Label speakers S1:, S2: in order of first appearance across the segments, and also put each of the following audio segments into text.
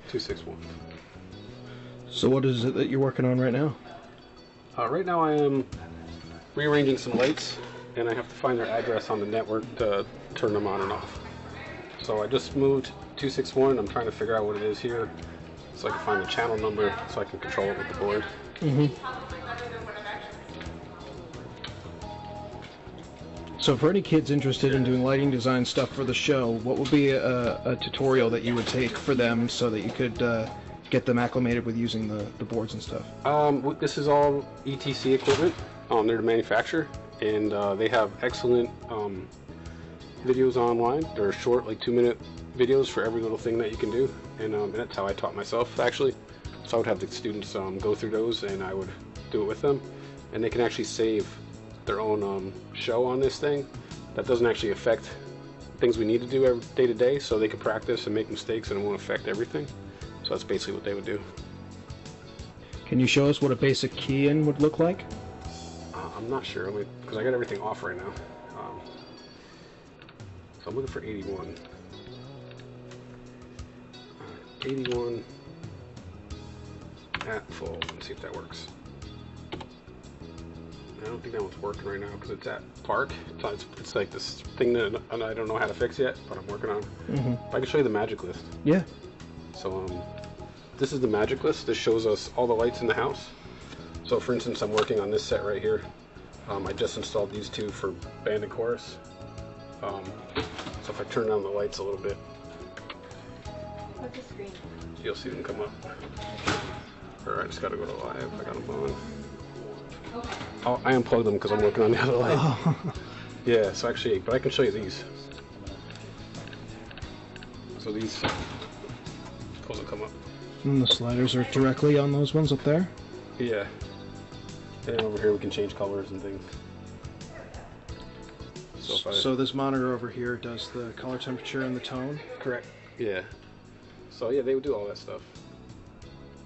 S1: 261.
S2: So what is it that you're working on right now?
S1: Right now I am rearranging some lights, and I have to find their address on the network to turn them on and off. So I just moved 261. I'm trying to figure out what it is here, so I can find the channel number so I can control it with the board.
S2: So for any kids interested in doing lighting design stuff for the show, what would be a tutorial that you would take for them so that you could get them acclimated with using the boards and stuff?
S1: This is all ETC equipment. They're the manufacturer, and they have excellent videos online. They're short, like 2-minute videos for every little thing that you can do, and that's how I taught myself, actually. So I would have the students go through those, and I would do it with them, and they can actually save their own show on this thing. That doesn't actually affect things we need to do day to day, so they can practice and make mistakes and it won't affect everything. So that's basically what they would do.
S2: Can you show us what a basic key-in would look like?
S1: I'm not sure, because I got everything off right now. So I'm looking for 81. 81 at full. Let's see if that works. I don't think that one's working right now because it's at park. It's like this thing that I don't know how to fix yet, but I'm working on. If I can show you the magic list.
S2: Yeah.
S1: So this is the magic list. This shows us all the lights in the house. So for instance, I'm working on this set right here. I just installed these two for band and chorus. So if I turn down the lights a little bit, you'll see them come up. Or I just gotta go to live. I got them on. Oh, I unplugged them because I'm working on the other light. Oh. Yeah, so actually, but I can show you these. So these will come up.
S2: And the sliders are directly on those ones up there?
S1: Yeah. And over here we can change colors and things.
S2: So this monitor over here does the color temperature and the tone?
S1: Correct. Yeah. So yeah, they would do all that stuff.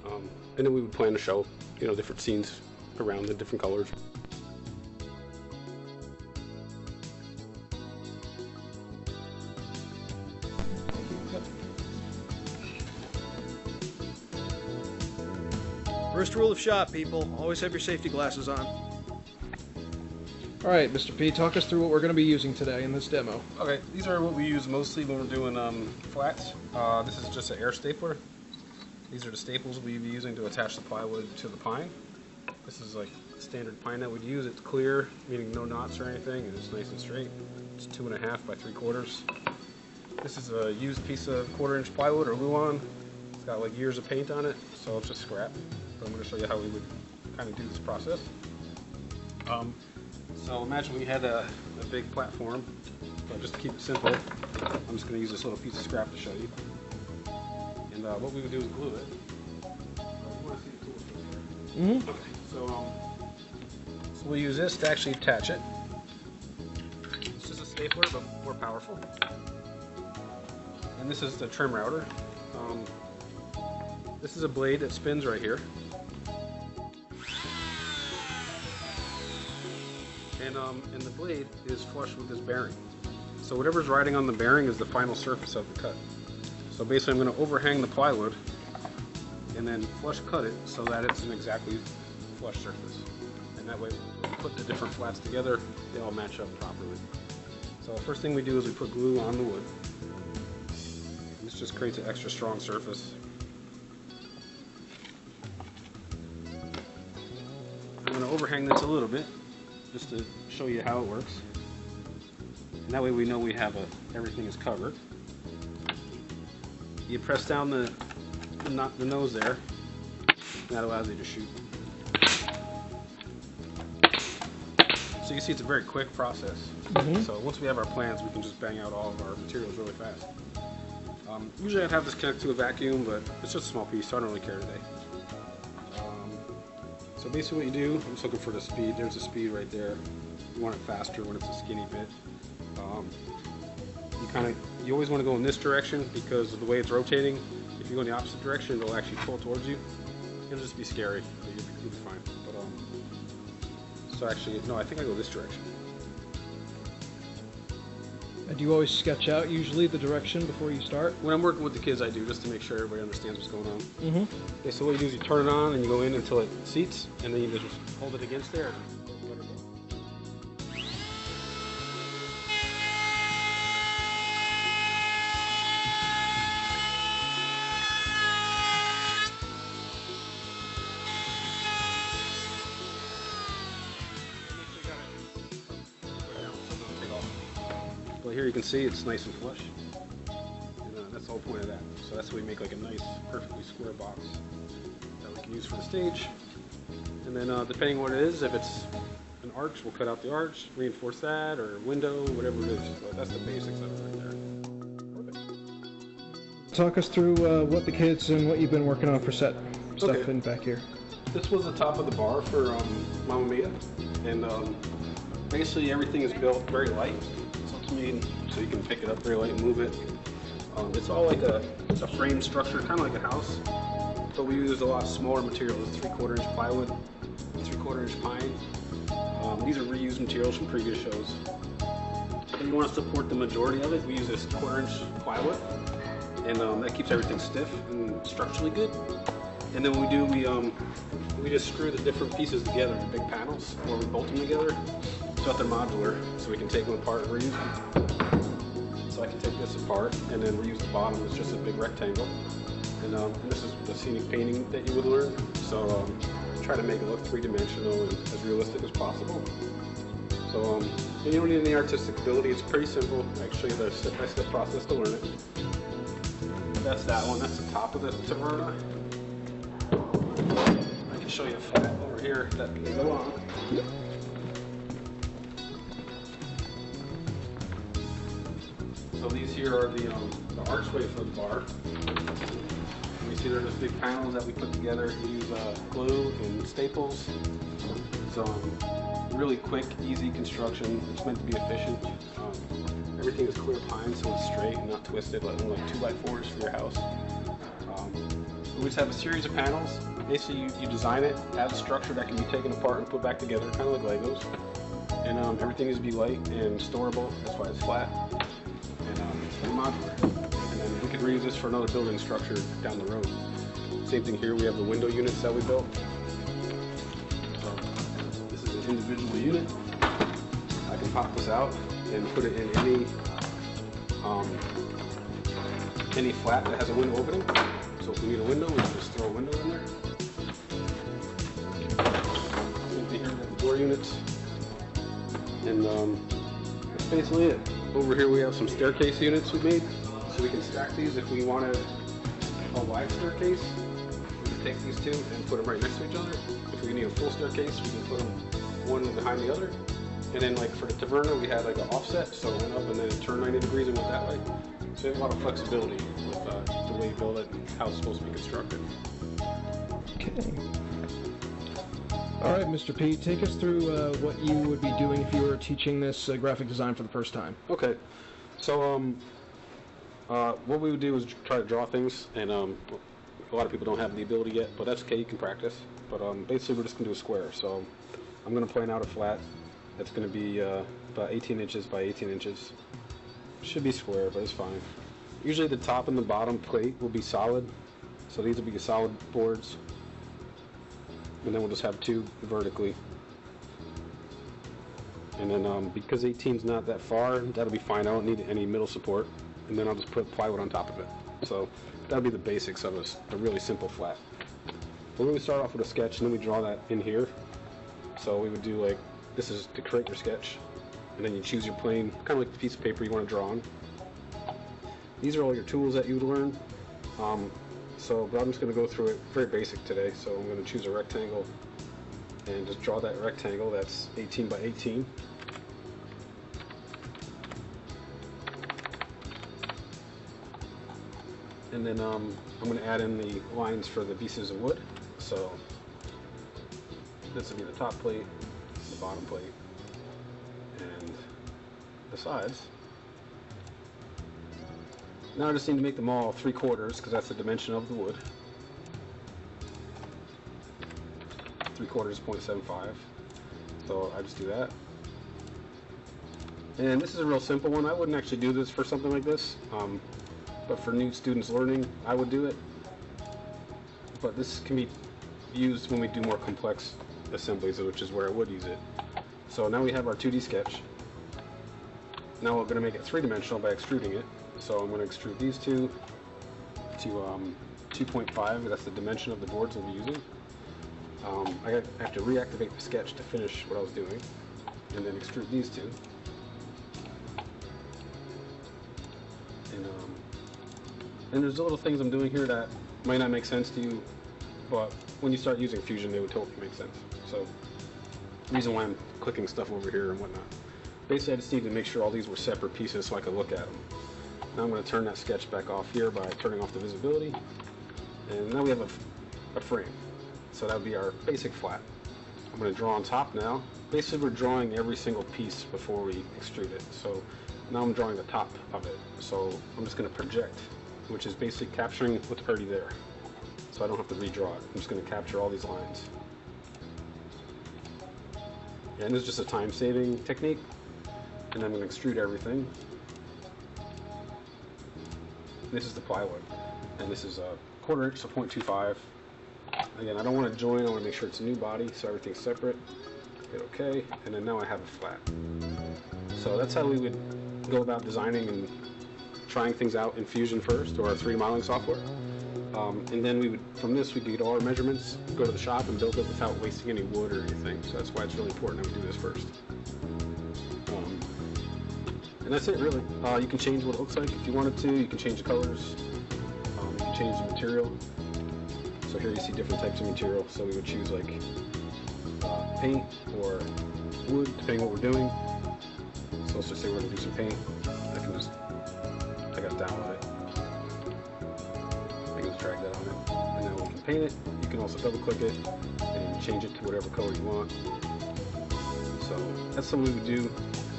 S1: And then we would plan a show, different scenes around the different colors.
S2: First rule of shop, people, always have your safety glasses on. Alright, Mr. P, talk us through what we're going to be using today in this demo.
S1: Okay, these are what we use mostly when we're doing flats. This is just an air stapler. These are the staples we'll be using to attach the plywood to the pine. This is like standard pine that we'd use. It's clear, meaning no knots or anything, and it's nice and straight. It's 2.5 by 3/4. This is a used piece of 1/4-inch plywood or Luan. It's got like years of paint on it, so it's just scrap. But I'm going to show you how we would kind of do this process. So imagine we had a big platform, but just to keep it simple, I'm just going to use this little piece of scrap to show you. And what we would do is glue it. You want to see the tools right there? Okay. So we'll use this to actually attach it. It's just a stapler, but more powerful. And this is the trim router. This is a blade that spins right here. And the blade is flush with this bearing. So whatever's riding on the bearing is the final surface of the cut. So basically I'm going to overhang the plywood and then flush cut it so that it's an exactly flush surface. And that way when we put the different flats together, they all match up properly. So the first thing we do is we put glue on the wood. This just creates an extra strong surface. I'm going to overhang this a little bit just to show you how it works. And that way we know we have everything is covered. You press down the nose there, and that allows you to shoot. So you see it's a very quick process. So once we have our plans, we can just bang out all of our materials really fast. Usually I'd have this connect to a vacuum, but it's just a small piece, so I don't really care today. So basically what you do, I'm just looking for the speed. There's the speed right there. You want it faster when it's a skinny bit. You always want to go in this direction because of the way it's rotating. If you go in the opposite direction, it'll actually pull towards you. It'll just be scary, but you'll be fine. But so actually, no, I think I go this direction.
S2: Do you always sketch out usually the direction before you start?
S1: When I'm working with the kids, I do, just to make sure everybody understands what's going on.
S2: Mm-hmm.
S1: Okay, so what you do is you turn it on and you go in until it seats, and then you just hold it against there. Well, here you can see it's nice and flush, and that's the whole point of that. So that's why we make like a nice, perfectly square box that we can use for the stage. And then depending on what it is, if it's an arch, we'll cut out the arch, reinforce that, or window, whatever it is. But that's the basics of it right there. Perfect.
S2: Talk us through what the kids and what you've been working on for set stuff in back here.
S1: This was the top of the bar for Mamma Mia, and basically everything is built very light. So you can pick it up very light and move it. It's all like a frame structure, kind of like a house, but we use a lot smaller materials, 3/4 inch plywood, 3/4 inch pine. These are reused materials from previous shows. If you want to support the majority of it, we use this 1/4 inch plywood, and that keeps everything stiff and structurally good. And then what we do, we just screw the different pieces together in big panels, or we bolt them together so that they're modular, so we can take them apart and reuse them. So I can take this apart and then reuse the bottom as just a big rectangle. And this is the scenic painting that you would learn. So try to make it look three-dimensional and as realistic as possible. So you don't need any artistic ability. It's pretty simple. Actually, the step-by-step process to learn it. That's that one. That's the top of the Taverna. I can show you a flat over here that can go on. So these here are the archway for the bar. You see they're just big panels that we put together. We use glue and staples. So really quick, easy construction. It's meant to be efficient. Everything is clear pine, so it's straight and not twisted, like 2x4s for your house. We just have a series of panels. Basically, you design it, have a structure that can be taken apart and put back together, kind of like Legos. And everything needs to be light and storable. That's why it's flat. And modular. And then we could reuse this for another building structure down the road. Same thing here, we have the window units that we built. So this is an individual unit. I can pop this out and put it in any flat that has a window opening. So if we need a window, we can just throw a window in there. Same thing here, we have the door units. And that's basically it. Over here we have some staircase units we made, so we can stack these if we wanted a wide staircase. We can take these two and put them right next to each other. If we need a full staircase, we can put them one behind the other. And then like for the Taverna, we had like an offset, so it went up and then it turned 90 degrees and went that way. So we have a lot of flexibility with the way you build it and how it's supposed to be constructed.
S2: Okay. All right, Mr. P, take us through what you would be doing if you were teaching this graphic design for the first time.
S1: Okay, so what we would do is try to draw things, and a lot of people don't have the ability yet, but that's okay, you can practice. But basically we're just going to do a square, so I'm going to plan out a flat that's going to be about 18 inches by 18 inches. Should be square, but it's fine. Usually the top and the bottom plate will be solid, so these will be solid boards. And then we'll just have two vertically. And then because 18's not that far, that'll be fine. I don't need any middle support. And then I'll just put plywood on top of it. So that'll be the basics of a really simple flat. But we would start off with a sketch, and then we draw that in here. So we would do like, this is to create your sketch. And then you choose your plane, kind of like the piece of paper you want to draw on. These are all your tools that you would learn. But I'm just going to go through it very basic today. So I'm going to choose a rectangle and just draw that rectangle that's 18 by 18. And then I'm going to add in the lines for the pieces of wood. So this will be the top plate, the bottom plate, and the sides. Now I just need to make them all 3/4 because that's the dimension of the wood. 3/4 is 0.75. So I just do that. And this is a real simple one. I wouldn't actually do this for something like this, but for new students learning, I would do it. But this can be used when we do more complex assemblies, which is where I would use it. So now we have our 2D sketch. Now we're going to make it three-dimensional by extruding it. So I'm going to extrude these two to 2.5. That's the dimension of the boards we'll be using. I have to reactivate the sketch to finish what I was doing, and then extrude these two. And there's little things I'm doing here that might not make sense to you, but when you start using Fusion, they would totally make sense. So, the reason why I'm clicking stuff over here and whatnot. Basically, I just need to make sure all these were separate pieces so I could look at them. Now I'm going to turn that sketch back off here by turning off the visibility. And now we have a frame. So that would be our basic flat. I'm going to draw on top now. Basically, we're drawing every single piece before we extrude it. So now I'm drawing the top of it. So I'm just going to project, which is basically capturing what's already there. So I don't have to redraw it. I'm just going to capture all these lines. And this is just a time-saving technique. And I'm going to extrude everything. This is the plywood. And this is a 1/4 inch, so 0.25. Again, I don't want to join. I want to make sure it's a new body, so everything's separate. Hit OK. And then now I have a flat. So that's how we would go about designing and trying things out in Fusion first, or our 3D modeling software. And then we would, from this, we could get all our measurements, go to the shop and build it without wasting any wood or anything. So that's why it's really important that we do this first. And that's it, really. You can change what it looks like if you wanted to. You can change the colors. You can change the material. So here you see different types of material. So we would choose like paint or wood, depending on what we're doing. So let's just say we're going to do some paint. I got it down with it. I can just drag that on it. And then we can paint it. You can also double click it and change it to whatever color you want. So that's something we would do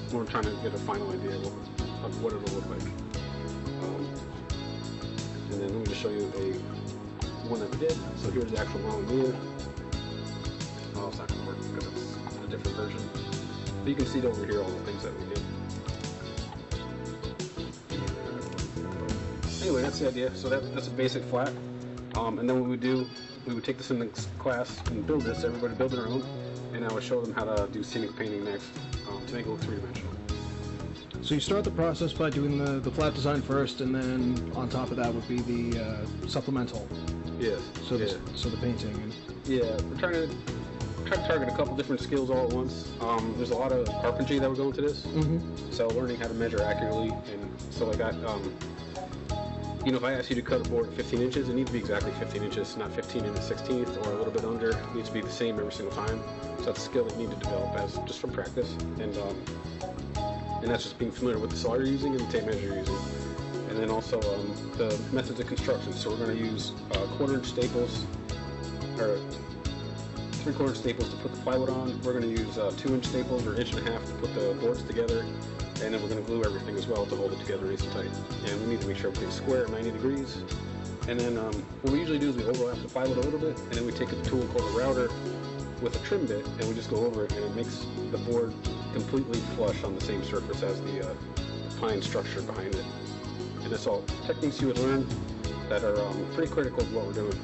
S1: when we're trying to get a final idea of what it will look like. And then let me just show you one that we did. So here's the actual model view. Oh, it's not going to work because it's a different version. But you can see it over here, all the things that we did. Anyway, that's the idea. So that's a basic flat. And then what we would do, we would take this in the class and build this. Everybody build their own. And I would show them how to do scenic painting next to make it look three-dimensional.
S2: So you start the process by doing the flat design first, and then on top of that would be the supplemental.
S1: Yes.
S2: So the painting. And
S1: yeah, we're trying to target a couple different skills all at once. There's a lot of carpentry that would go into this. Mm-hmm. So learning how to measure accurately, and so like that. You know, if I ask you to cut a board at 15 inches, it needs to be exactly 15 inches, not 15 and a 16th or a little bit under. It needs to be the same every single time. So that's a skill that you need to develop just from practice. And that's just being familiar with the saw you're using and the tape measure you're using. And then also the methods of construction. So we're going to use 1/4 inch staples, or 3/4 inch staples to put the plywood on. We're going to use 2 inch staples or 1.5 inches to put the boards together. And then we're going to glue everything as well to hold it together nice and tight. And we need to make sure everything's square at 90 degrees. And then what we usually do is we overlap the plywood a little bit, and then we take a tool called a router with a trim bit, and we just go over it, and it makes the board completely flush on the same surface as the pine structure behind it. And that's all techniques you would learn that are pretty critical to what we're doing.